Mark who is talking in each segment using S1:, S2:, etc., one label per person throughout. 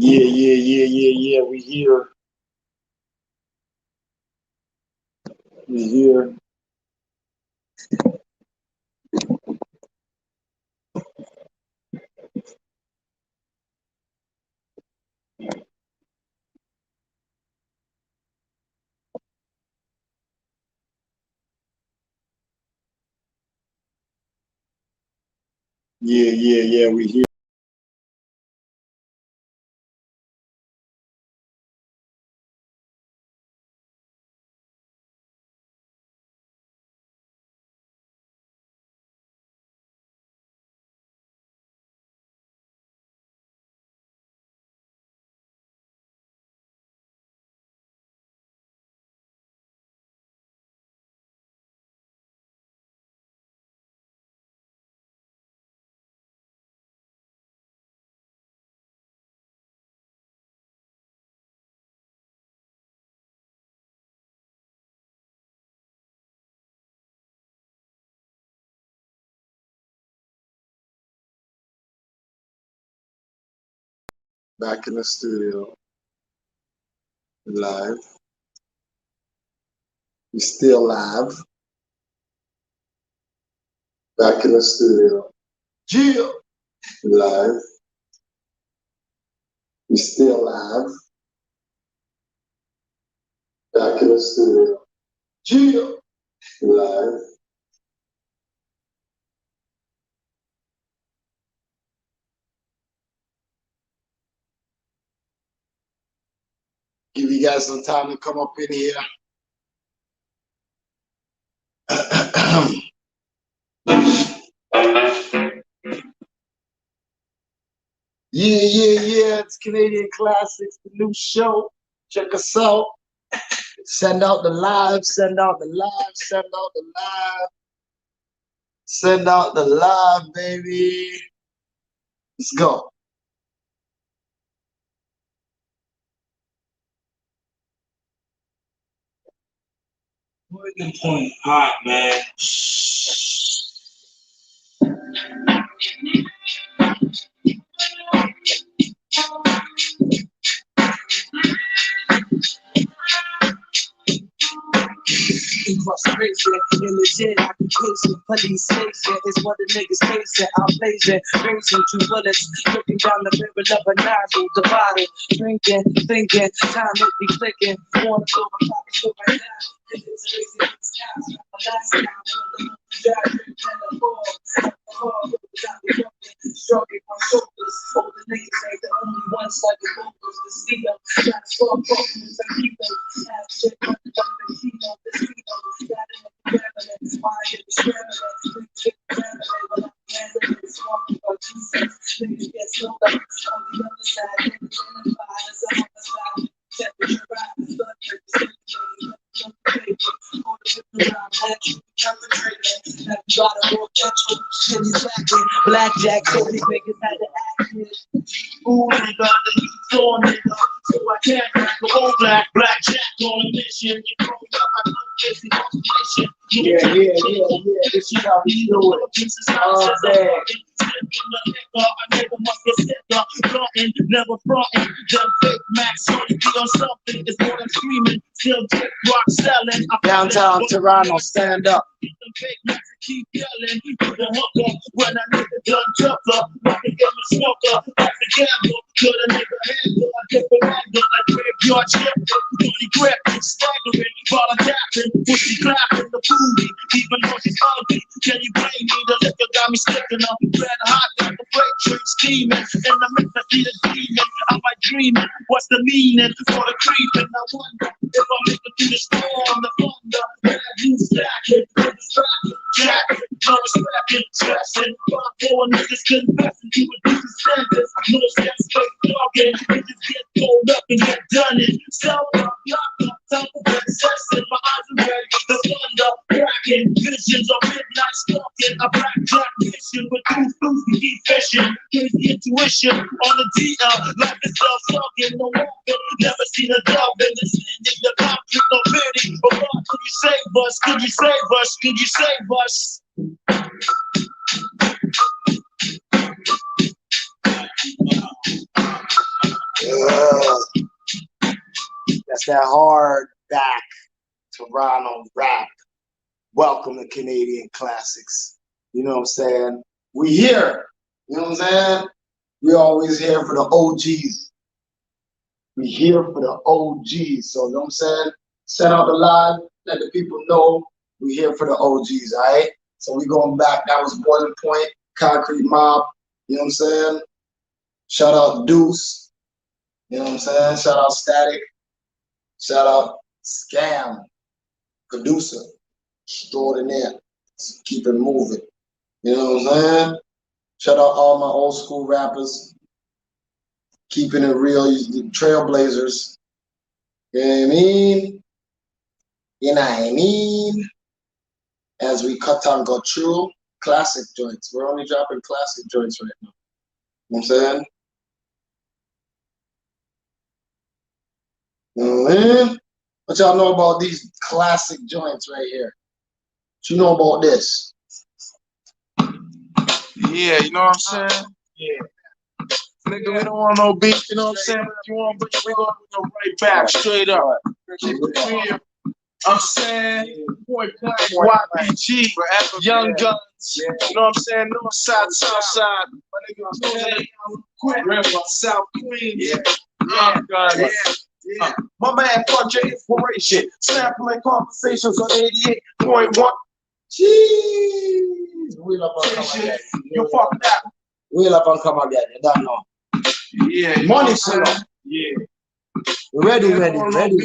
S1: Yeah. We here. We here. Yeah. We here. Back in the studio. Live. We still live. Back in the studio. Yeah. Live. We still live. Back in the studio. Yeah. Live. Give you guys some time to come up in here. Yeah. It's Canadian Classics, the new show. Check us out. Send out the live, send out the live, send out the live. Send out the live, baby. Let's go.
S2: Boiling point hot, man.
S3: Incarceration, illegit occupation, police station is what the niggas facing. I'm blazing, raising 2 bullets, looking down the barrel of a nozzle, divided, drinking, thinking, time it be clicking, wanna go my pockets go right now. If it's crazy, it's time. My last time, the stroking my shoulders, all the niggas ain't the only ones like the vocals, the steal, gotta start talking to some people, have shit running up the kilo, the kilo, got it in the family, why get the scrambling, get the family, when I'm handling this talking about Jesus, niggas get slowed up, on the other side, identified as a homicide, temperature rise, blood pressure, Blackjack, so these niggas had to act it.
S2: Ooh, nigga, the heat on, nigga. So I can't go all blackjack on a mission. You know, I love this information.
S1: Yeah. This is how we do it. All day.
S2: I never must get sicker, frontin', never frontin'. Them fake max, shorty be on something. It's more than screaming, still dick rock selling.
S1: Downtown Toronto, stand up.
S2: Them fake max keep yelling. You the hooker when I nigga done tougher. Like a gun smoker, like the gamble. Good a nigga handle, I get the angle like graveyard shift. Money grip, staggering, while I'm tapping, pussy clapping the booty, even though she's ugly. Can you blame me? The liquor got me sticking up, red hot like the freight train steaming. In the midst I see the demon, am I dreaming? What's the meaning for the creeping? I wonder if I make it through the storm, the thunder. Man, you stacking, distracting, jacking, no respecting, stressing. 5-4 niggas confessing to a decent sentence. No sense, straight talking. Niggas get pulled up and get done it. Self up, locked up, top of that session. My eyes are red, the thunder cracking. Visions of midnight stalking. A blackjack mission with 2 flutes to keep fishing. Crazy intuition on the DL. Life is self-sucking, no walking. Never seen a dove in the city. The conflict, no pity. But what could you save us? Could you save us? Could you save us?
S1: That's that hard back Toronto rap. Welcome to Canadian Classics. You know what I'm saying? We here. You know what I'm saying? We always here for the OGs. We here for the OGs. So you know what I'm saying? Send out the live, let the people know we here for the OGs, all right? So we going back. That was Boiling Point, Concrete Mob. You know what I'm saying? Shout out Deuce. You know what I'm saying? Shout out Static. Shout out Scam, producer. Extraordinaire. Keep it moving. You know what I'm saying? Shout out all my old school rappers. Keeping it real, the trailblazers. You know what I mean? You know what I mean? As we cut and go through classic joints. We're only dropping classic joints right now. You know what I'm saying? What y'all know about these classic joints right here? What you know about this?
S2: Yeah, you know what I'm saying? Yeah. Nigga, we don't want no beef, you know what I'm saying? If you want, but we gonna go right back, straight up. Keep it real. I'm saying, point blank, YPG, Young Guns, you know what I'm saying? North side, south side, my nigga, Quick River, South Queens, Young Guns. My man, Punch Your Inspiration, sampling conversations on 88.1.
S1: Jeez, wheel up and come again.
S2: You fuck that.
S1: Wheel up and come again. You don't know.
S2: Yeah,
S1: money full up.
S2: Yeah.
S1: Ready.
S2: You know what I'm saying?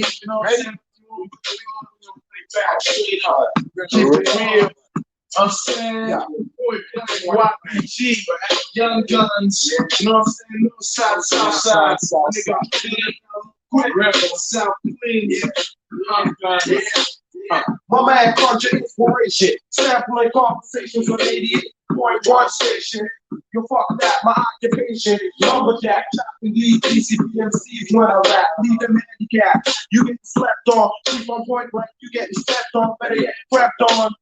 S2: Keep it real. I'm saying, YPG, Young Guns, you know what I'm saying? North side, south side, Quick River, South Queens, Young Guns. My man, Punch Your Inspiration, sampling conversations on 88.1 station. You fuck that, my occupation, lumberjack, chopping these DCPMCs when I rap, leave them handicapped. You get slept on, keep on point like you getting stepped on, better get crept on.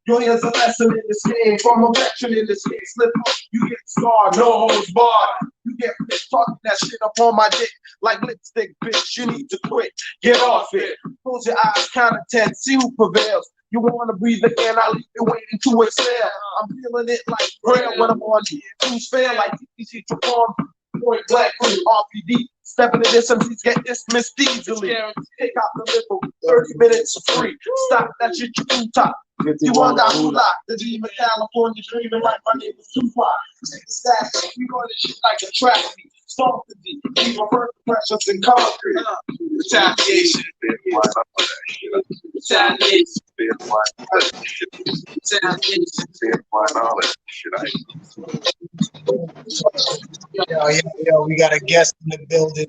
S2: Yo, here's a lesson in this game, from a veteran in this game. Slip up, you get scarred, no holds barred. You get talking that shit up on my dick like lipstick, bitch. You need to quit, get off it. Close your eyes, count to 10, see who prevails. You want to breathe again, I'll leave you waiting to exhale. I'm feeling it like braille when I'm on here. Who's fair like TTC perform point blank from RPD. Stepping to this, MCs get dismissed easily. Take out the little 30 minutes free. Stop that shit, you too top. 51 hula, the demon California dreaming like my name is Tupac. Take the stash, we run this shit like a trap meet. Stomp the deep, leave a first pressures in concrete. Retaliation. Retaliation.
S1: Yo, we got a guest in the building.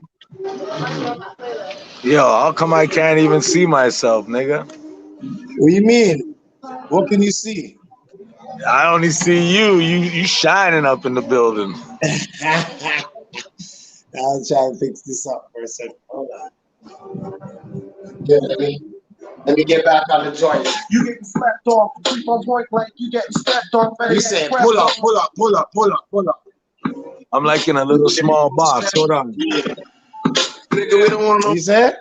S4: Yo, how come I can't even see myself, nigga?
S1: What do you mean? What can you see?
S4: I only see you. You shining up in the building.
S1: I'll try and fix this up for a second. Hold on. Yeah, let me get back on the joint.
S2: You getting slapped off, keep on point like you getting stepped on.
S1: You said pull up.
S4: I'm like in a little small box. Hold on.
S2: Nigga, we don't want no.
S1: You said?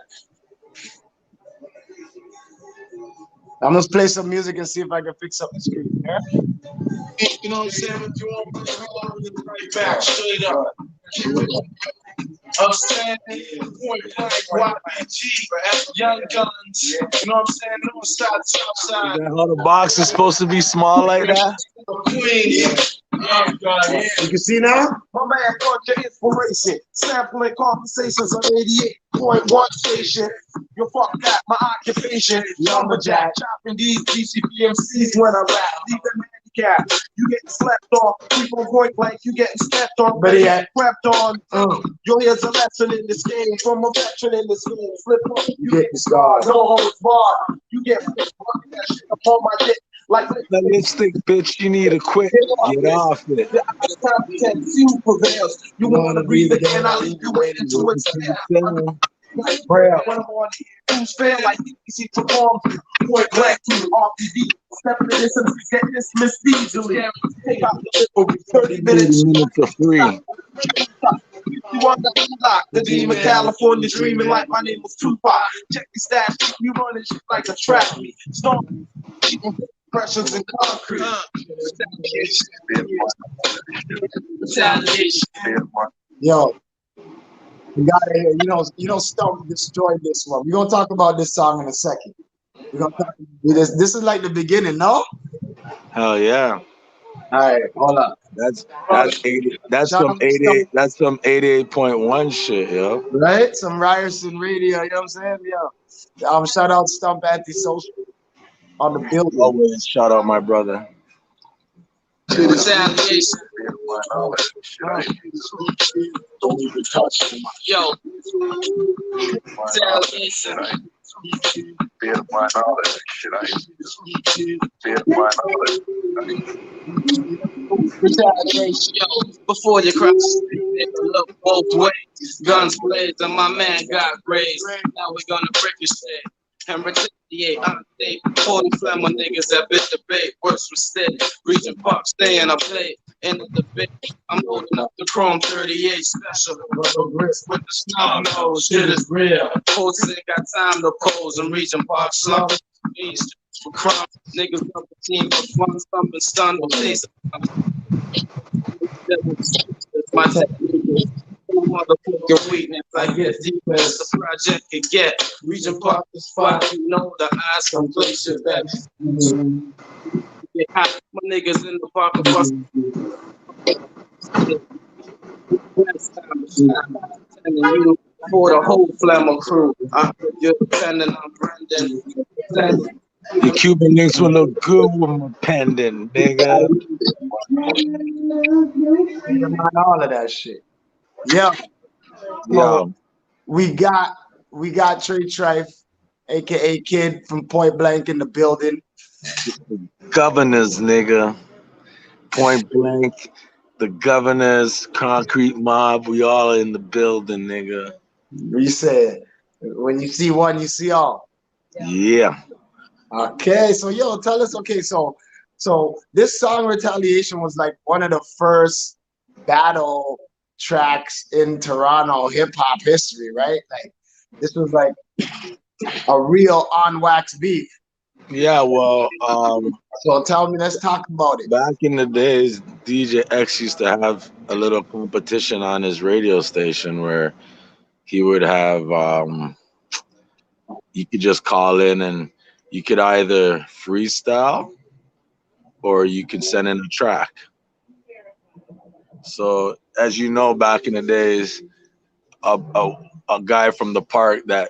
S1: I'm gonna play some music and see if I can fix up the screen. Yeah?
S2: You know what I'm saying? If you want to right back, straight up. I'm saying, point blank, YPG, Young Guns, you know what I'm saying? North side, south side.
S4: Is that how the box is supposed to be small like that?
S2: Queens, Young Guns.
S1: You can see now?
S2: My man, Punch Your Inspiration, sampling conversations on 88.1 station. You fuck that, my occupation, lumberjack, chopping these DCPMCs when I rap, leave them handicapped. You getting slept on, keep on point like you getting stepped on,
S1: Better yet,
S2: crept on. Yo, here's a lesson in this game, from a veteran in this game. Slip up, you get scarred, no holds barred. You get fucking that shit up on my dick. Like
S4: the lipstick, bitch, you need to quit. Get off it.
S2: See who prevails. You want to breathe again, I'll leave you waiting to exhale. Like prayer, when I'm on who's fair like TTC perform point blank from RPD. Stepping to this and get dismissed easily. Take out the little 30 minutes
S4: for free.
S2: one that unlock the demon. California dreaming like my name was Tupac. Check the stats, you running shit like a trap me. Storm pressures in concrete.
S1: Yo, you gotta hear. Stump destroyed this one. We're gonna talk about this song in a second. We're gonna talk about this. This is like the beginning, no?
S4: Hell yeah.
S1: All right, hold up.
S4: That's 80,
S1: Shout out to Stump,
S4: that's some 88.1 shit, yo.
S1: right? Some Ryerson radio, you know what I'm saying? Yo. Shout out Stump Antisocial on the building.
S4: Always shout out my brother.
S3: Retaliation. Yo. Retaliation. Yo, before you cross, look both ways. Guns blazed and my man got raised. Now we're gonna ricochet and retaliate. I'm safe. 40 flammer niggas that bit the bait. Works with steady. Region Park, stay in a plate. In the debate, I'm holding up the Chrome 38 special. With the snub nose, shit is real. Folks ain't got time to pose in Region Park slum. For crime, niggas up the team for fun, stumping, stun, or face. My technique, motherfucking weakness. I get deep as the project can get. Region Park is spot, you know the eyes from places that get hot. My niggas in the park of bus. You for the whole Flammer crew. You're depending on Brendan.
S4: The Cuban links will look good with my pendant, nigga.
S1: All of that shit. Yeah.
S4: Yo,
S1: We got Trey Trife, aka Kid from Point Blank in the building.
S4: governors, nigga. Point blank. The governors, concrete mob, we all in the building, nigga.
S1: You said when you see one, you see all.
S4: Yeah.
S1: Okay, so yo, tell us. Okay, so this song "Retaliation" was like one of the first battle tracks in Toronto hip hop history, right? Like this was like a real on wax beef.
S4: Yeah, well,
S1: So tell me, let's talk about it.
S4: back in the days, DJ X used to have a little competition on his radio station where he would have you could just call in and you could either freestyle or you could send in a track. So as you know, back in the days, a guy from the park that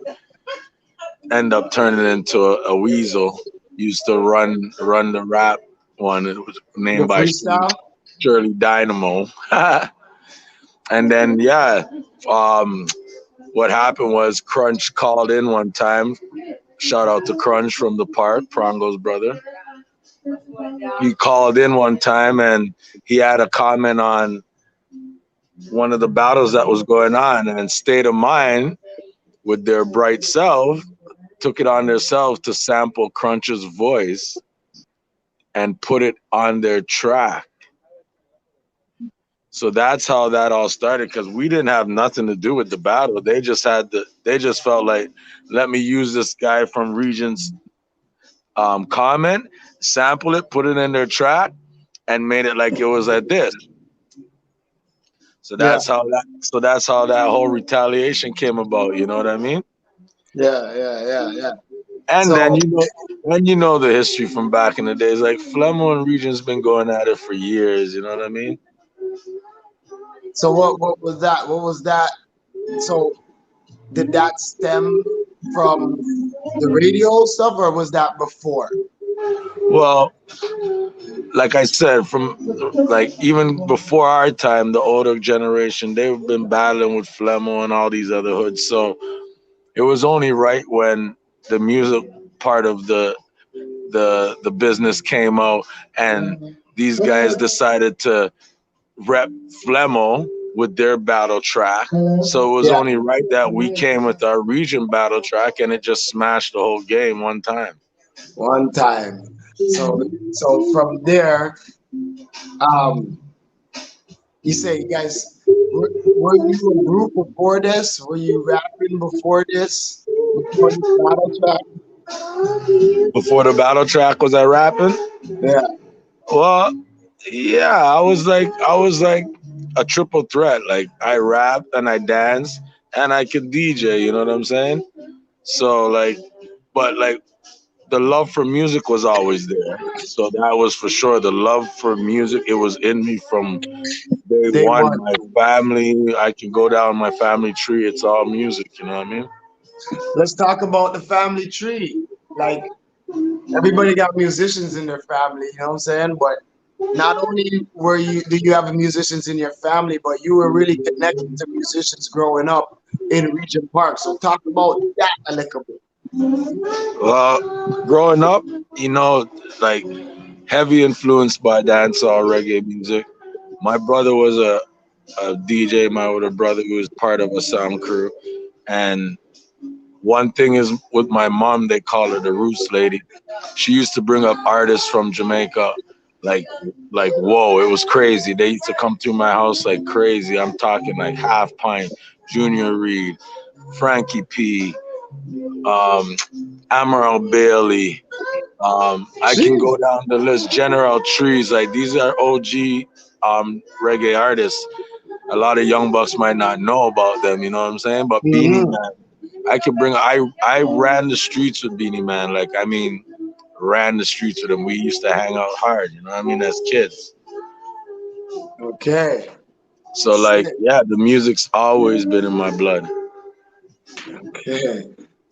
S4: ended up turning into a weasel used to run the rap one. It was named
S1: The
S4: by
S1: freestyle.
S4: Shirley Dynamo. And then what happened was Crunch called in one time. Shout out to Crunch from the park, Prongo's brother. He called in one time and he had a comment on one of the battles that was going on, and State of Mind with their bright self took it on themselves to sample Crunch's voice and put it on their track. So that's how that all started, because we didn't have nothing to do with the battle. They just felt like, let me use this guy from Regent's comment, sample it, put it in their track, and made it like it was like this. So that's how that whole retaliation came about. You know what I mean?
S1: Yeah.
S4: And
S1: So-
S4: then you know the history from back in the days. Like Flemo and Regent's been going at it for years. You know what I mean?
S1: So what was that? What was that? So did that stem from the radio stuff, or was that before?
S4: Well, like I said, from like even before our time, the older generation, they've been battling with Flemo and all these other hoods. So it was only right when the music part of the business came out and these guys decided to rep Flemo with their battle track. So it was only right that we came with our region battle track, and it just smashed the whole game one time.
S1: One time. So from there, you say you guys Were you a group before this? Were you rapping before this? Before this battle track?
S4: Before the battle track, was I rapping?
S1: Yeah.
S4: Well, yeah, I was like a triple threat. Like I rap and I dance and I could DJ. You know what I'm saying? So like, but like the love for music was always there. So that was for sure. The love for music, it was in me from day
S1: Day
S4: one.
S1: one.
S4: My family, I can go down my family tree. It's all music. You know what I mean?
S1: Let's talk about the family tree. Like everybody got musicians in their family, you know what I'm saying? But not only were you do you have musicians in your family, but you were really connected to musicians growing up in Regent Park. So talk about that a little bit.
S4: Well, growing up, you know, like heavy influenced by dancehall reggae music. My brother was a DJ, my older brother, who was part of a sound crew. And one thing is with my mom, they call her the Roots Lady. She used to bring up artists from Jamaica, like like whoa, it was crazy. They used to come through my house like crazy. I'm talking like Half Pint, Junior Reed, Frankie P, um, Amaral Bailey. I can go
S1: Jeez.
S4: down the list. General Trees, like these are OG reggae artists. A lot of young bucks might not know about them. You know what I'm saying? But Beanie
S1: Hmm.
S4: Man, I can bring. I ran the streets with Beanie Man. Like I mean, ran the streets with him. We used to hang out hard. You know what I mean? As kids.
S1: Okay.
S4: So like,
S1: Sick.
S4: yeah, the music's always been in my blood.
S1: Okay.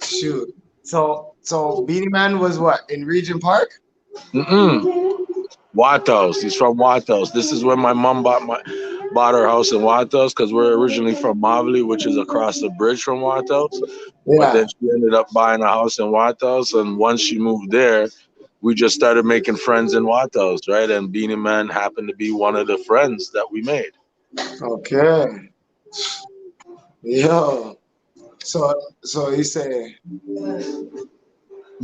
S1: Shoot. So Beanie Man was what in Regent Park?
S4: Mm-mm. Watos. He's from Watos. This is where my mom bought her house in Watos because we're originally from Mavli, which is across the bridge from Watos. But
S1: Yeah.
S4: then she ended up buying a house in Watos, and once she moved there, we just started making friends in Watos, right? And Beanie Man happened to be one of the friends that we made.
S1: Okay. Yo. So he say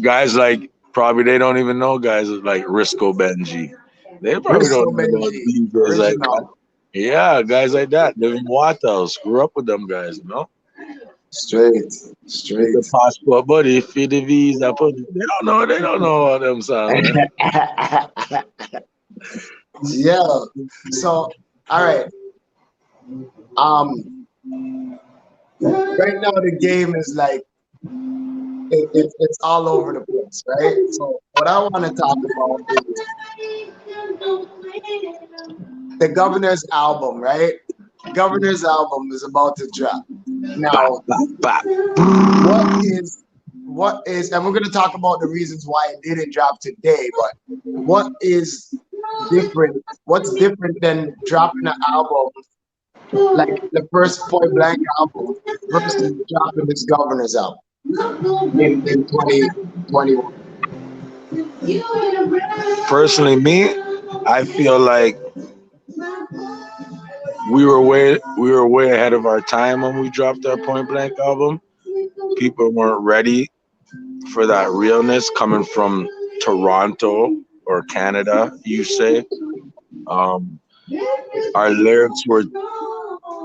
S4: Guys like probably they don't even know guys like Risco Benji. They probably
S1: Bristol
S4: don't know about
S1: Benji,
S4: DJs like that.
S1: original.
S4: Yeah, guys like that. Live in Watos. Grew up with them guys, you know?
S1: Straight.
S4: With the
S1: Straight.
S4: passport buddy, for the visa, they don't know all them songs, man.
S1: Yeah. So, all right. Um, right now the game is like it's all over the place, right? So what I want to talk about is the Governor's album, right? Governor's album is about to drop.
S4: Bop,
S1: Now,
S4: bop, bop.
S1: what is and we're gonna talk about the reasons why it didn't drop today, but what is different? What's different than dropping an album like the first Point Blank album versus dropping this Governor's album in 2021?
S4: Personally, me, I feel like we were way ahead of our time when we dropped our Point Blank album. People weren't ready for that realness coming from Toronto or Canada, you say. Um, our lyrics were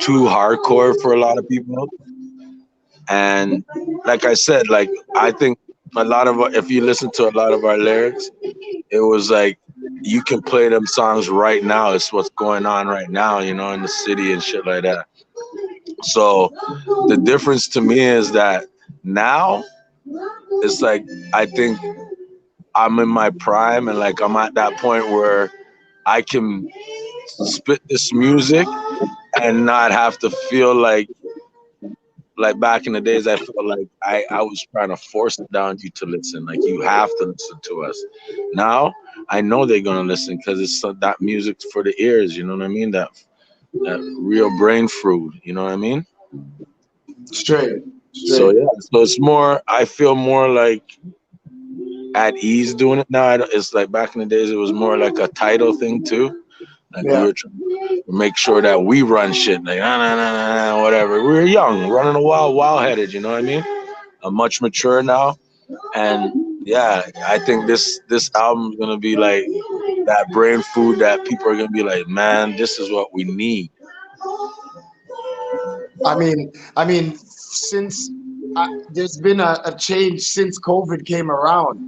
S4: too hardcore for a lot of people. And like I said, like I think a lot of if you listen to a lot of our lyrics, it was like you can play them songs right now. It's what's going on right now, you know, in the city and shit like that. So the difference to me is that now it's like I think I'm in my prime and like I'm at that point where I can spit this music and not have to feel like back in the days I felt like I was trying to force it down you to listen. Like you have to listen to us. Now I know they're gonna listen because it's that music for the ears, you know what I mean? That real brain food, you know what I mean?
S1: Straight,
S4: So
S1: straight.
S4: yeah, so it's more I feel more like at ease doing it now. It's like back in the days, it was more like a title thing too. Like we
S1: Yeah.
S4: were trying to make sure that we run shit, like whatever. We were young, running a wild headed. You know what I mean? I'm much mature now, and yeah, I think this album is gonna be like that brain food that people are gonna be like, man, this is what we need.
S1: I mean, since there's been a change since COVID came around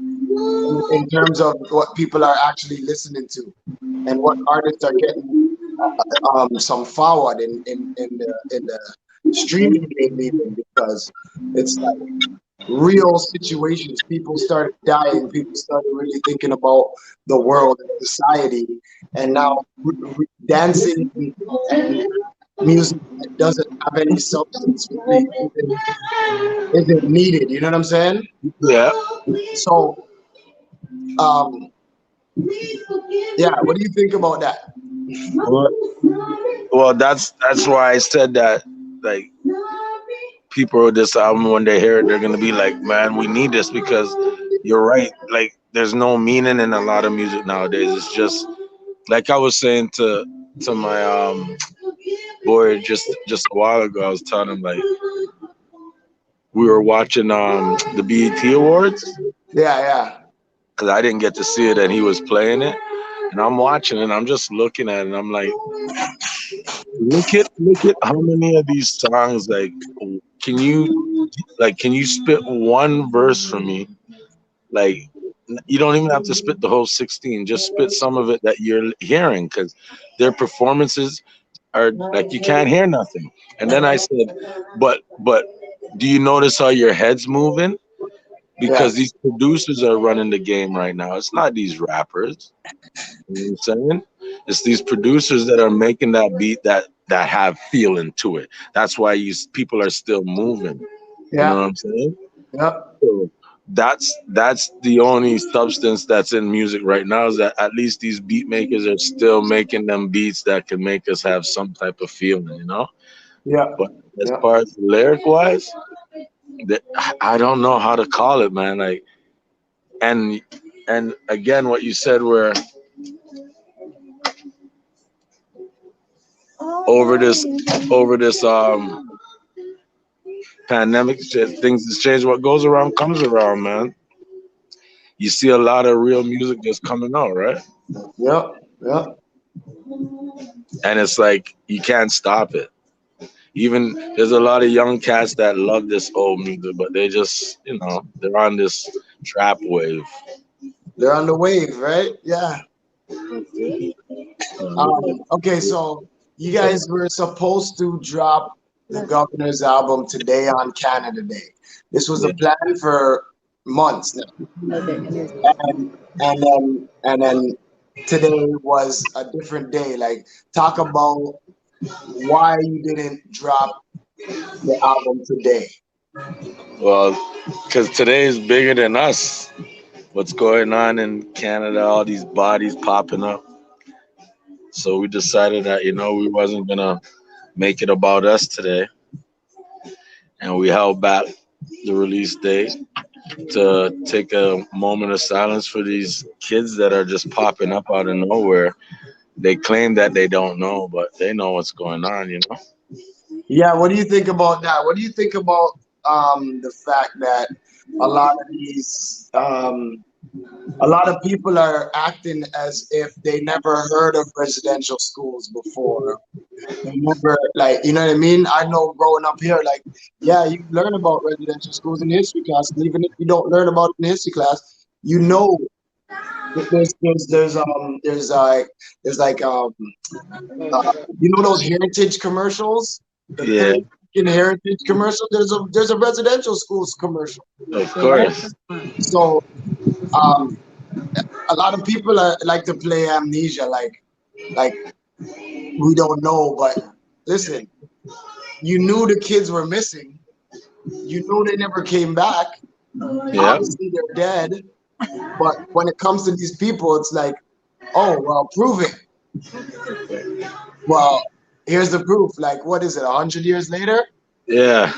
S1: in terms of what people are actually listening to and what artists are getting some forward in the streaming game even because it's like real situations. People started dying. People started really thinking about the world and society, and now dancing and music that doesn't have any substance really isn't needed. You know what I'm saying?
S4: Yeah.
S1: So, um, yeah. What do you think about that?
S4: Well, well, that's why I said that. Like people with this album, when they hear it, they're gonna be like, "Man, we need this," because you're right. Like there's no meaning in a lot of music nowadays. It's just like I was saying to my boy just a while ago. I was telling him like we were watching the BET Awards
S1: Yeah, yeah,
S4: because I didn't get to see it and he was playing it, and I'm watching it. And I'm just looking at it. And I'm like, look at how many of these songs like can you spit one verse for me? Like you don't even have to spit the whole 16. Just spit some of it that you're hearing because their performances are like you can't hear nothing. And then I said, but do you notice how your head's moving?
S1: yeah,
S4: Because these producers are running the game right now. It's not these rappers. You know what I'm saying? It's these producers that are making that beat that have feeling to it. That's why you people are still moving. You know
S1: yeah,
S4: what I'm saying?
S1: yeah,
S4: So that's the only substance that's in music right now is that at least these beat makers are still making them beats that can make us have some type of feeling, you know.
S1: yeah,
S4: But as
S1: yeah.
S4: far as lyric wise, I don't know how to call it, man. Like and and again, what you said where over this over this pandemic shit, things has changed. What goes around comes around, man. You see a lot of real music just coming out, right?
S1: Yep, yep.
S4: And it's like you can't stop it. Even there's a lot of young cats that love this old music, but they just, they're on this trap wave.
S1: They're on the wave, right? Yeah. Okay, so you guys were supposed to drop the Governor's album today on Canada Day. This was a
S4: Yeah.
S1: plan for months now, and and then today was a different day. Like, talk about why you didn't drop the album today.
S4: Well, because today is bigger than us. What's going on in Canada? All these bodies popping up. So we decided that we wasn't gonna make it about us today, and we held back the release date to take a moment of silence for these kids that are just popping up out of nowhere. They claim that they don't know, but they know what's going on.
S1: Yeah, what do you think about that? What do you think about the fact that a lot of these a lot of people are acting as if they never heard of residential schools before. They never, like, you know what I mean? I know growing up here, like, yeah, you learn about residential schools in history class, and even if you don't learn about it in history class, you know that you know those heritage commercials, the
S4: Yeah,
S1: 30 heritage commercial. There's a residential schools commercial.
S4: of course.
S1: So um, a lot of people like to play amnesia, like we don't know. But listen, you knew the kids were missing. You know they never came back.
S4: Yeah,
S1: Obviously they're dead. But when it comes to these people, it's like, oh well, prove it. Well, here's the proof. Like, what is it? 100 years later?
S4: yeah.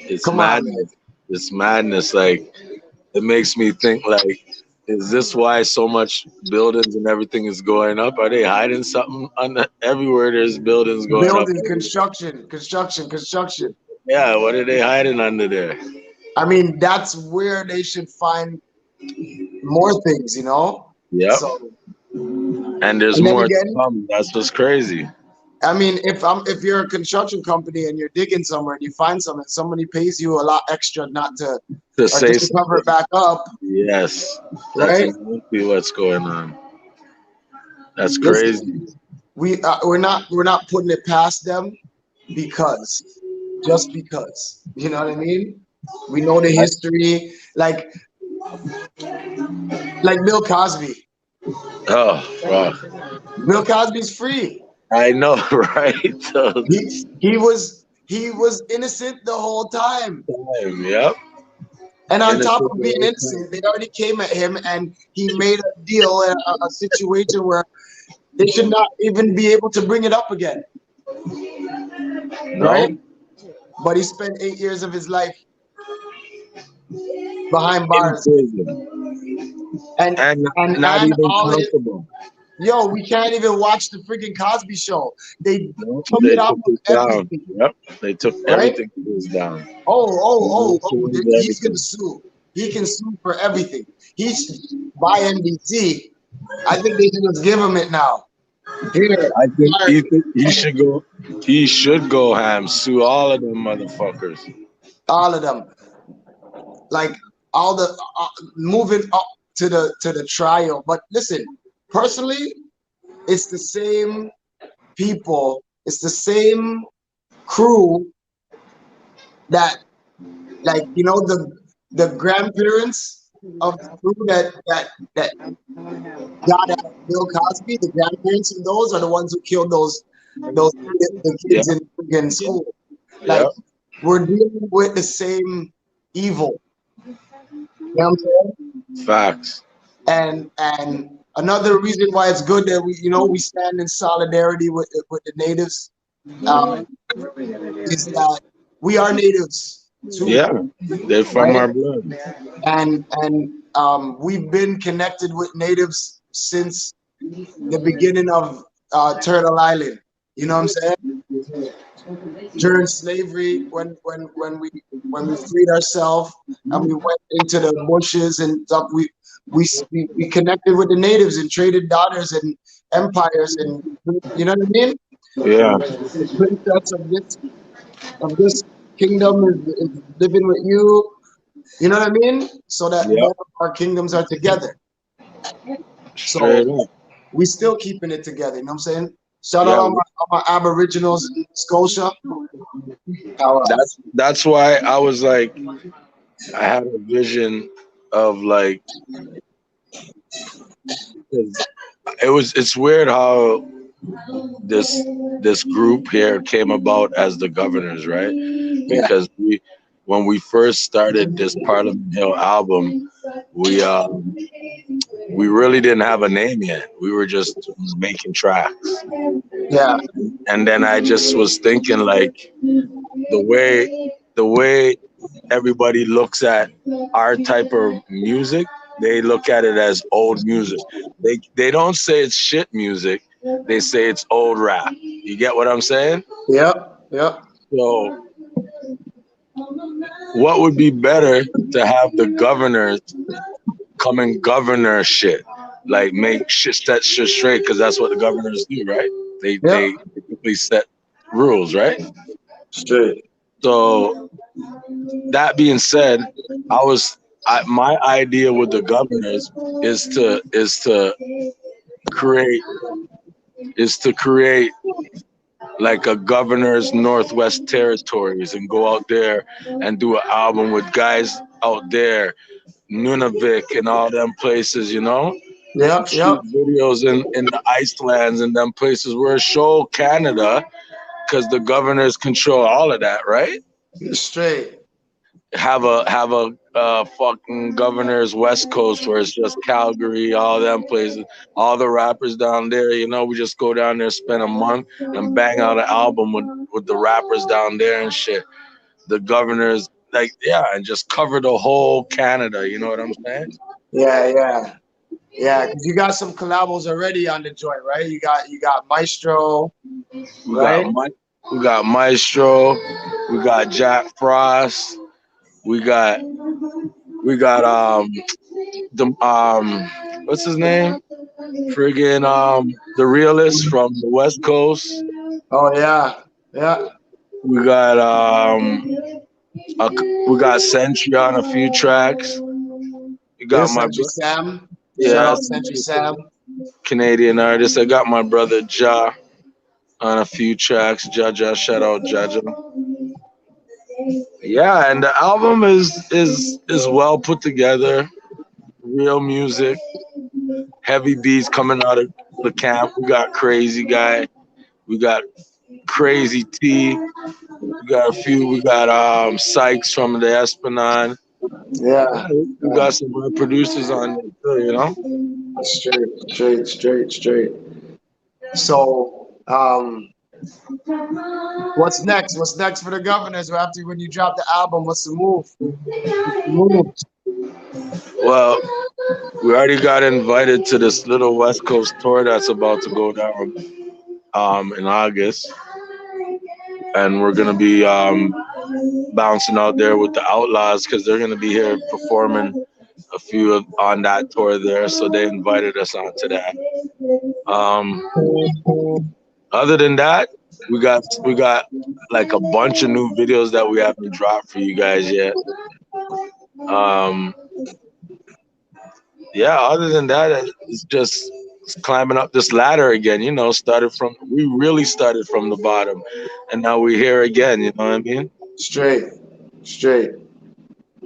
S4: It's
S1: Come on, man.
S4: madness. It's madness. Like it makes me think like, is this why so much buildings and everything is going up? Are they hiding something under everywhere? There's buildings going up.
S1: Building, construction.
S4: Yeah, what are they hiding under there?
S1: I mean, that's where they should find more things, you know?
S4: Yep.
S1: So,
S4: And there's
S1: and then
S4: more to
S1: again,
S4: come. That's what's crazy.
S1: I mean, if you're a construction company and you're digging somewhere and you find something, somebody pays you a lot extra not to,
S4: To
S1: or
S4: say
S1: just to cover it
S4: something.
S1: back up,
S4: Yes, that's
S1: right?
S4: exactly what's going on. That's
S1: Listen,
S4: crazy.
S1: we're not putting it past them because just because, you know what I mean? We know the
S4: I,
S1: history, like Bill Cosby.
S4: oh, wow.
S1: Bill Cosby's free.
S4: I know, right? So,
S1: He was innocent the whole time.
S4: yep.
S1: And on top
S4: Innocent
S1: of
S4: the
S1: being
S4: whole time.
S1: innocent, they already came at him and he made a deal, a situation where they should not even be able to bring it up again, right?
S4: No,
S1: But he spent 8 years of his life behind
S4: in
S1: bars,
S4: prison
S1: and
S4: and not
S1: and
S4: even
S1: all his,
S4: countable.
S1: yo, we can't even watch the freaking Cosby Show. They
S4: No,
S1: took
S4: they
S1: it out
S4: took
S1: of
S4: it down.
S1: everything,
S4: Yep, they took
S1: right?
S4: everything to this down.
S1: He's gonna
S4: Everything.
S1: sue. He can sue for everything. He's by NBC. I think they should just give him it now. Here,
S4: I think
S1: Mark,
S4: he should go. He should go ham, sue all of them motherfuckers.
S1: all of them, like all the moving up to the trial. But listen, personally, it's the same people, it's the same crew that, like, the grandparents of the crew that got at Bill Cosby. The grandparents of those are the ones who killed those the
S4: Yeah,
S1: kids in school.
S4: yeah,
S1: Like, we're dealing with the same evil. You know what I'm saying?
S4: facts.
S1: And another reason why it's good that we stand in solidarity with the natives, um, is that we are natives too,
S4: Yeah, they're from
S1: right?
S4: our blood.
S1: And we've been connected with natives since the beginning of Turtle Island. You know what I'm saying? During slavery, when we freed ourselves and we went into the bushes and stuff, we connected with the natives and traded daughters and empires, and you know what I mean.
S4: Yeah,
S1: The princess of this kingdom is living with you. You know what I mean? So that
S4: yeah,
S1: both of our kingdoms are together. So
S4: straight up.
S1: we still keeping it together. You know what I'm saying? Shout out
S4: Yeah,
S1: all my Aboriginals in Scotia.
S4: that's why I was like, I had a vision of like, 'cause it's weird how this this group here came about as the governors, right?
S1: Yeah,
S4: Because when we first started this Parliament Hill album, we we really didn't have a name yet. We were just making tracks.
S1: yeah,
S4: And then I just was thinking like the way everybody looks at our type of music, they look at it as old music. They don't say it's shit music. They say it's old rap. You get what I'm saying?
S1: yeah, yeah.
S4: So what would be better to have the governors come and governor shit, like make shit set shit straight, because that's what the governors do, right? They
S1: Yep.
S4: typically set rules, right?
S1: Straight.
S4: So that being said, my idea with the governors is to create create like a governor's Northwest Territories and go out there and do an album with guys out there, Nunavik and all them places,
S1: Yep,
S4: shoot
S1: yep.
S4: videos in the Icelands and them places where show Canada, because the governors control all of that, right?
S1: Straight.
S4: Have a fucking governor's West Coast where it's just Calgary, all them places, all the rappers down there. We just go down there, spend a month, and bang out an album with the rappers down there and shit. The governors, like, yeah, and just cover the whole Canada. You know what I'm saying?
S1: Yeah, yeah. Yeah, because you got some collabos already on the joint, right? You got Maestro,
S4: We got
S1: right?
S4: Mi- we got Maestro, we got Jack Frost, we got the what's his name? Friggin' the realist from the West Coast.
S1: Oh yeah, yeah.
S4: We got we got Century on a few tracks. We
S1: Yeah,
S4: got my
S1: Century Sam. Shout
S4: yeah,
S1: out Century Sam.
S4: Canadian artist. I got my brother Ja on a few tracks. Jaja, shout out Jaja. Yeah, and the album is well put together. Real music, heavy beats coming out of the camp. We got Crazy Guy. We got Crazy T. We got a few. We got Sykes from the Esplanade.
S1: Yeah,
S4: Yeah, we got some good producers on there too. You know.
S1: straight. So, what's next? What's next for the governors? After when you drop the album, what's the move? What's the move?
S4: Well, we already got invited to this little West Coast tour that's about to go down in August, and we're gonna be bouncing out there with the Outlaws because they're gonna be here performing a few on that tour there. So they invited us onto that. Um, Other than that, we got like a bunch of new videos that we haven't dropped for you guys yet. Um, yeah, other than that, it's just climbing up this ladder again. You know, we really started from the bottom, and now we're here again. You know what I mean?
S1: Straight, straight.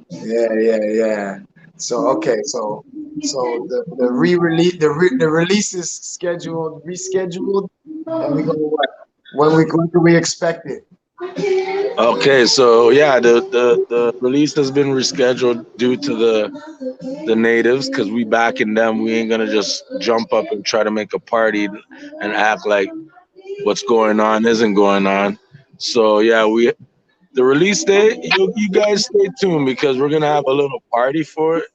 S1: Yeah. So okay, so the re-release the release is scheduled, rescheduled, and we go what? When can we expect it?
S4: Okay, so yeah, the release has been rescheduled due to the natives because we backing them. We ain't gonna just jump up and try to make a party and act like what's going on isn't going on. So yeah, the release date. You guys stay tuned because we're gonna have a little party for it.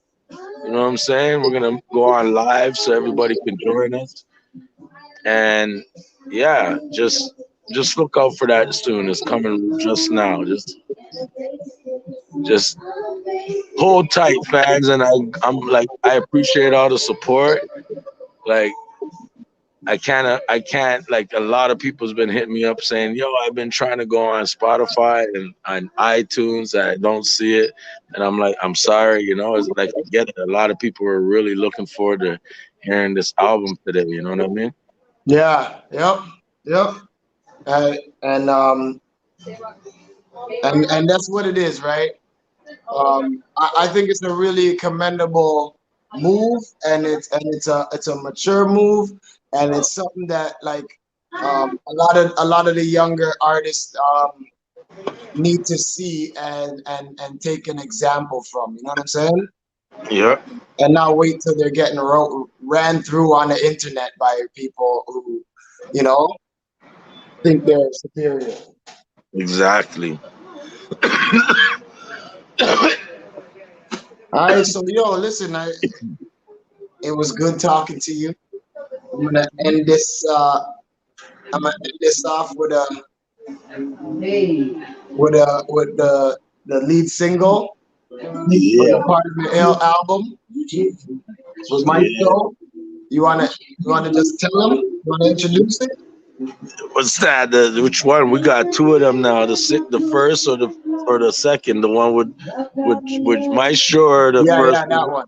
S4: You know what I'm saying? We're gonna go on live so everybody can join us. And yeah, just look out for that soon. It's coming just now. Just hold tight, fans, and I'm like I appreciate all the support. Like I can't like a lot of people's been hitting me up saying, "Yo, I've been trying to go on Spotify and on iTunes, and I don't see it." And I'm like, "I'm sorry, you know." It's like I get it. A lot of people are really looking forward to hearing this album today. You know what I mean?
S1: Yeah, yep. Uh, and um and that's what it is, right? I think it's a really commendable move, and it's a mature move, and it's something that like a lot of the younger artists need to see and take an example from. You know what I'm saying?
S4: Yeah,
S1: And not wait till they're getting ran through on the internet by people who, you know, think they're superior.
S4: exactly.
S1: All right, so yo, listen, it was good talking to you. I'm gonna end this. I'm gonna end this off with the lead single from
S4: Yeah,
S1: the Parliament Hill album with
S4: yeah.
S1: Maestro. You wanna just tell them? You wanna introduce it?
S4: What's that? Which one? We got two of them now. The first or the second. The one with my sure the first
S1: Yeah, that
S4: one.
S1: one.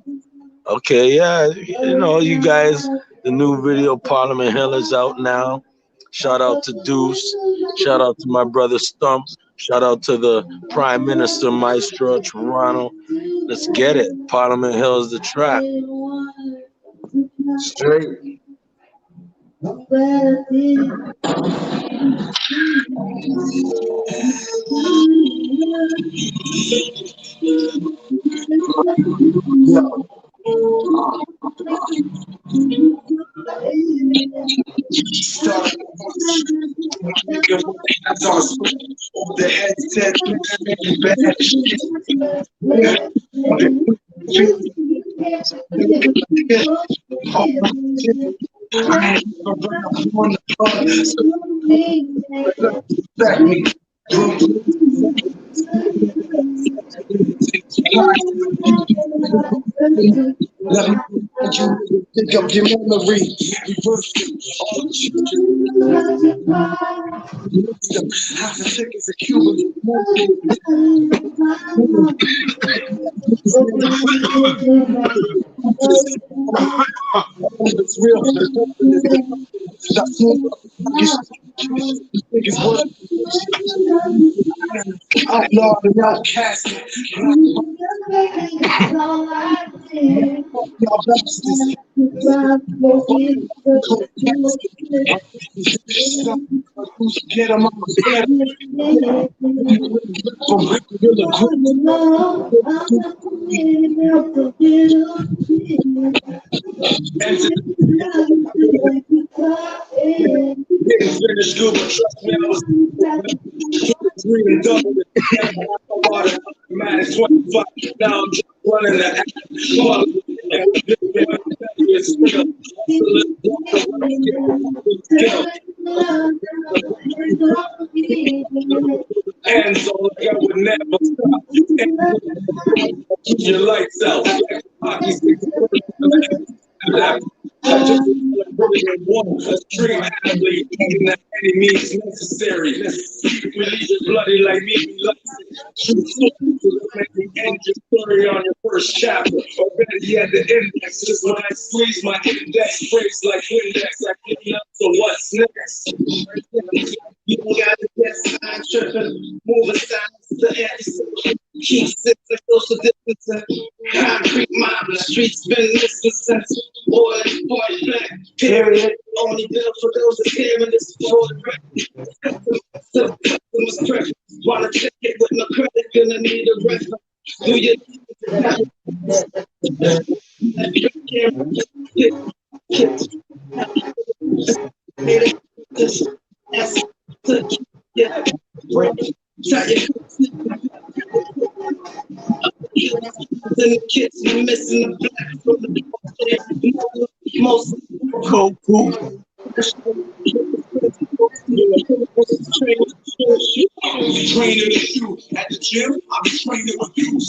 S4: Okay, yeah. You know, you guys. The new video Parliament Hill is out now. Shout out to Deuce. Shout out to my brother Stump. Shout out to the Prime Minister Maestro Toronto. Let's get it. Parliament Hill is the track.
S1: Straight. Yo,
S2: Start that's all the headset bad shit.
S1: you pick up your memory, reverse it, all the children. Half a ticket's a Cuban. It's real. It's worth outlaw and outcast. Y'all bastards. Get them on Finish school, but trust me, I was reading double water. Man, it's 25. Now I'm just running the hands on like I would never stop. Keep your lights out. Hockey sticks. I just one extreme athlete, thinking that any means necessary. Release is bloody like me. Shoot end your story on your first chapter. Already at the index, just when I squeeze my index breaks like index. I clean up. So what's next? You gotta guess I'm tripping. Move aside the anti. Keep six and social distancing. Concrete mob, the streets been missing since point blank. Period. Only bill for those that hearing this before the customers credit. Want a ticket with no credit, gonna need a reference. Do you the kids missing the black from the most cool. Training with you at the gym, I'll be training with you.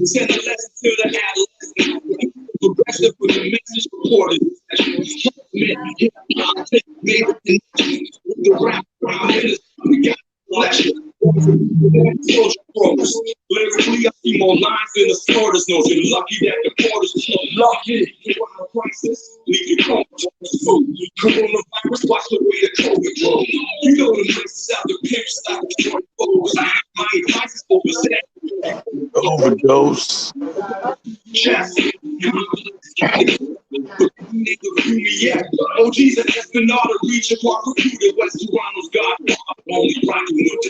S1: Send a lesson to the adolescent. Progressive with the message reported. The rap, we got election. Social programs. Lyrically, I see more lines than the starters knows. You're lucky that the borders are lucky. Crisis, leave your comfort food. Coronavirus, watch the way the COVID grows. You know the places out the pimp stop destroying foes. My advice is
S4: Overdose.
S2: chest. OG's an Esplanade, reach apart, recruited West Toronto's God. Only rocking with the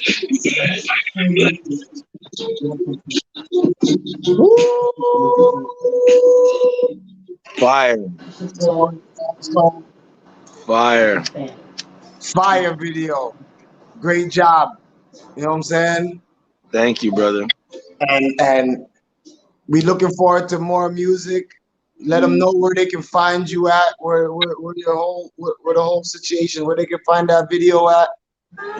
S4: Fire. Fire.
S1: Fire video. Great job. You know what I'm saying?
S4: Thank you, brother.
S1: And we looking forward to more music. Let them know where they can find you at, where your whole where the whole situation, where they can find that video at.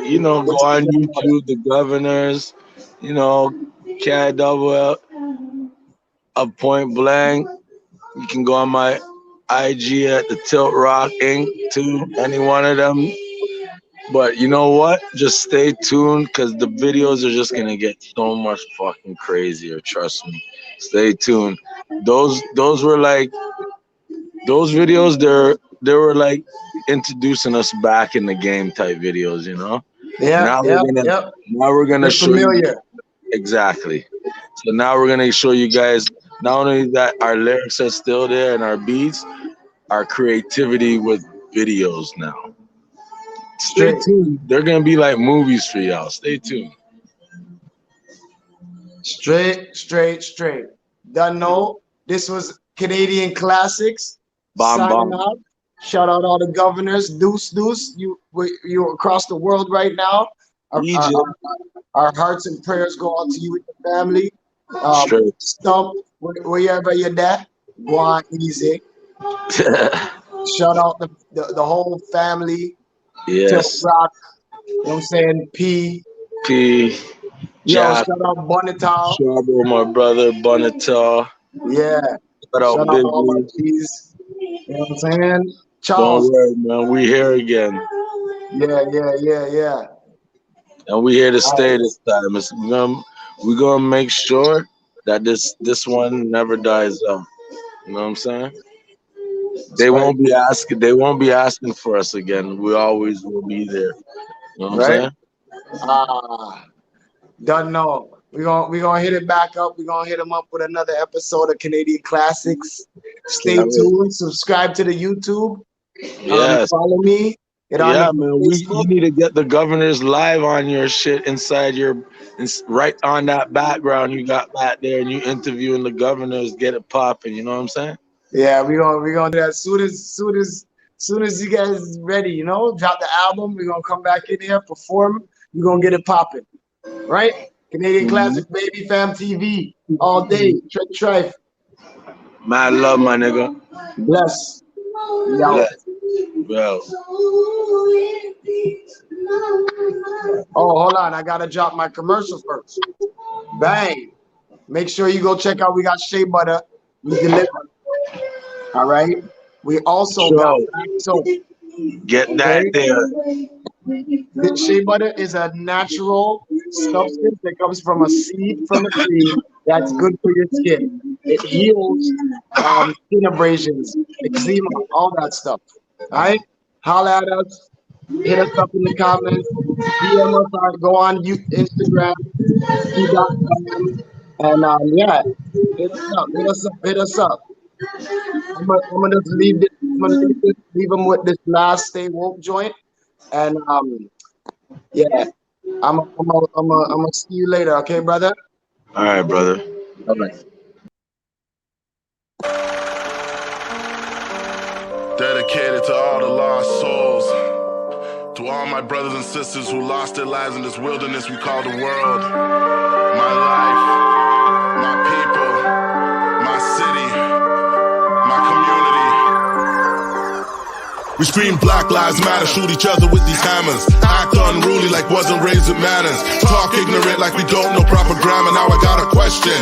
S4: You know, go on YouTube, the governors, you know, Cat Double L, a Point Blank. You can go on my IG at the Tilt Rock Inc. too, any one of them. But you know what? Just stay tuned because the videos are just gonna get so much fucking crazier. Trust me. Stay tuned. Those were like those videos. They were like introducing us back in the game type videos. You know.
S1: Yeah.
S4: Now we're gonna
S1: They're
S4: show
S1: familiar.
S4: you exactly. So now we're gonna show you guys not only that our lyrics are still there and our beats, our creativity with videos now. Stay tuned. They're gonna be like movies for y'all. Stay tuned.
S1: Straight. Done know. This was Canadian Classics.
S4: Bomb
S1: Signing
S4: bomb.
S1: out. Shout out all the governors. Deuce. You're across the world right now. Our hearts and prayers go out to you and your family.
S4: Straight.
S1: Stump, wherever you're there, go on easy. Shout out the whole family.
S4: Yes.
S1: Rock, you know what I'm saying? P.
S4: Yo,
S1: shout out Bonital.
S4: Shout out my brother Bonital.
S1: Yeah.
S4: Shout out
S1: Shout out to all my
S4: Biggie.
S1: G's. You know what I'm saying?
S4: Don't
S1: Charles.
S4: worry, man. We here again,
S1: Yeah.
S4: and we here to
S1: All
S4: stay
S1: right.
S4: this time. We gonna make sure that this one never dies out. You know what I'm saying?
S1: That's
S4: They
S1: right.
S4: won't be asking. They won't be asking for us again. We always will be there. You know what I'm
S1: Right?
S4: saying?
S1: Ah, don't know. We gonna hit it back up. We're gonna hit them up with another episode of Canadian Classics. Stay
S4: Can't wait.
S1: tuned. Subscribe to the YouTube.
S4: Yes.
S1: Follow me. Get on
S4: Yeah,
S1: the
S4: man. You
S1: Facebook.
S4: need to get the governors live on your shit inside right on that background you got back there, and you interviewing the governors. Get it popping. You know what I'm saying?
S1: Yeah, we gonna do that soon as you guys ready, drop the album. We're gonna come back in here, perform, we're gonna get it popping. Right? Canadian
S4: Mhm.
S1: Classic Baby Fam TV all day. Trife.
S4: Mad love, my nigga.
S1: Bless. Yo.
S4: Bless. Well,
S1: Oh, hold on. I gotta drop my commercial first. Bang. Make sure you go check out. We got shea butter. We deliver. All right. We also got
S4: sure.
S1: black soap.
S4: Get that
S1: Okay.
S4: there.
S1: This shea butter is a natural substance that comes from a seed from a tree that's good for your skin. It heals skin abrasions, eczema, all that stuff. All right. Holla at us. Hit us up in the comments. DM us or go on Instagram, c.com. And yeah, hit us up. Hit us up. I'm gonna just leave them with this last Stay Woke joint. And yeah, I'm gonna see you later, okay, brother?
S4: All right, brother.
S1: All right.
S2: Dedicated to all the lost souls, to all my brothers and sisters who lost their lives in this wilderness we call the world. My life, my people, my city, my community. We scream Black Lives Matter, shoot each other with these hammers. Act unruly like wasn't raised with manners. Talk ignorant like we don't know proper grammar. Now I got a question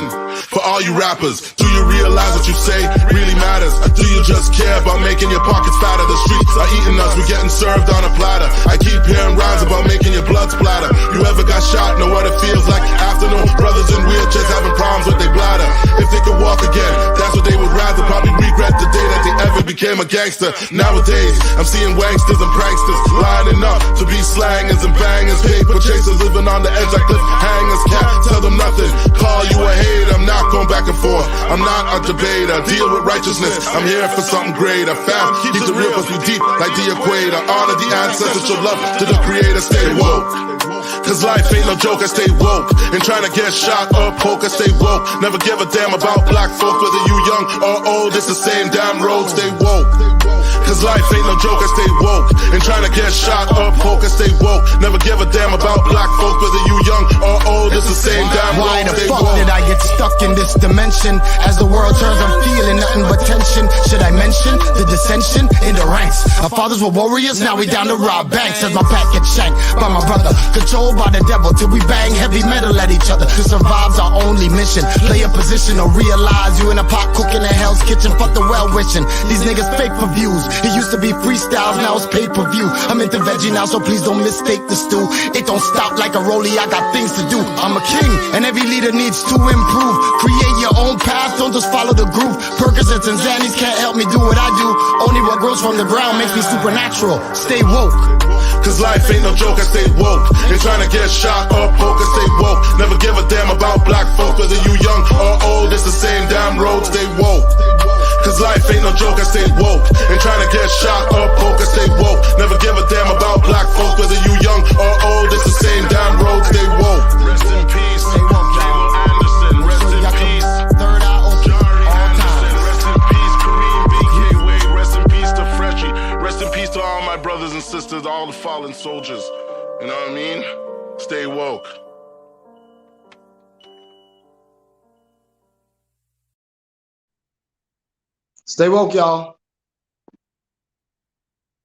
S2: for all you rappers. Do you realize what you say really matters? Or do you just care about making your pockets fatter? The streets are eating us, we're getting served on a platter. I keep hearing rhymes about making your blood splatter. You ever got shot, know what it feels like? Afternoon, brothers in wheelchairs having problems with their bladder. If they could walk again, that's what they would rather. Probably regret the day that they ever became a gangster. Nowadays, I'm seeing wanksters and pranksters lining up to be slangers and bangers. Paper chasers living on the edge like cliffhangers. Can't tell them nothing, call you a hater. I'm not going back and forth, I'm not a debater. Deal with righteousness, I'm here for something greater. Fam, keep the real cause we deep like the equator. Honor the ancestors, show love to the creator. Stay woke, cause life ain't no joke. I stay woke, and trying to get shot or poke. I stay woke, never give a damn about black folk. Whether you young or old, it's the same damn road. Stay woke, cause life ain't no joke. I stay woke, and trying to get shot or poke. I stay woke, never give a damn about black folk. Whether you young or old, it's the same damn road.
S5: Why the
S2: Stay
S5: fuck
S2: woke.
S5: did I get stuck in this dimension? As the world turns, I'm feeling nothing but tension. Should I mention the dissension in the ranks? Our fathers were warriors, now we down to rob banks. As my pack gets shanked by my brother, controlled by the devil till we bang heavy metal at each other. To survive's our only mission. Play a position or realize you in a pot cooking in Hell's Kitchen. Fuck the well wishing. These niggas fake for views. It used to be freestyles, now it's pay-per-view. I'm into veggie now, so please don't mistake the stew. It don't stop like a rollie, I got things to do. I'm a king, and every leader needs to improve. Create your own path, don't just follow the groove. Percocets and Xannies can't help me do what I do. Only what grows from the ground makes me supernatural. Stay woke,
S2: Cause life ain't no joke, I stay woke. Ain't trying to get shot or poke, I stay woke. Never give a damn about black folk, whether you young or old, it's the same damn road. Stay woke, cause life ain't no joke, I stay woke. Ain't trying to get shot or poke, I stay woke. Never give a damn about black folk, whether you young or old, it's the same damn road. Stay woke. Rest in peace, J.Lo Anderson. Rest in peace,
S5: third eye open,
S2: Jari
S5: all
S2: Anderson.
S5: time.
S2: Rest in peace, Kareem BK Wade. Rest in peace to Freshie. Rest in peace to all my brothers and sisters, all the fallen soldiers. You know what I mean? Stay woke.
S1: Stay woke, y'all.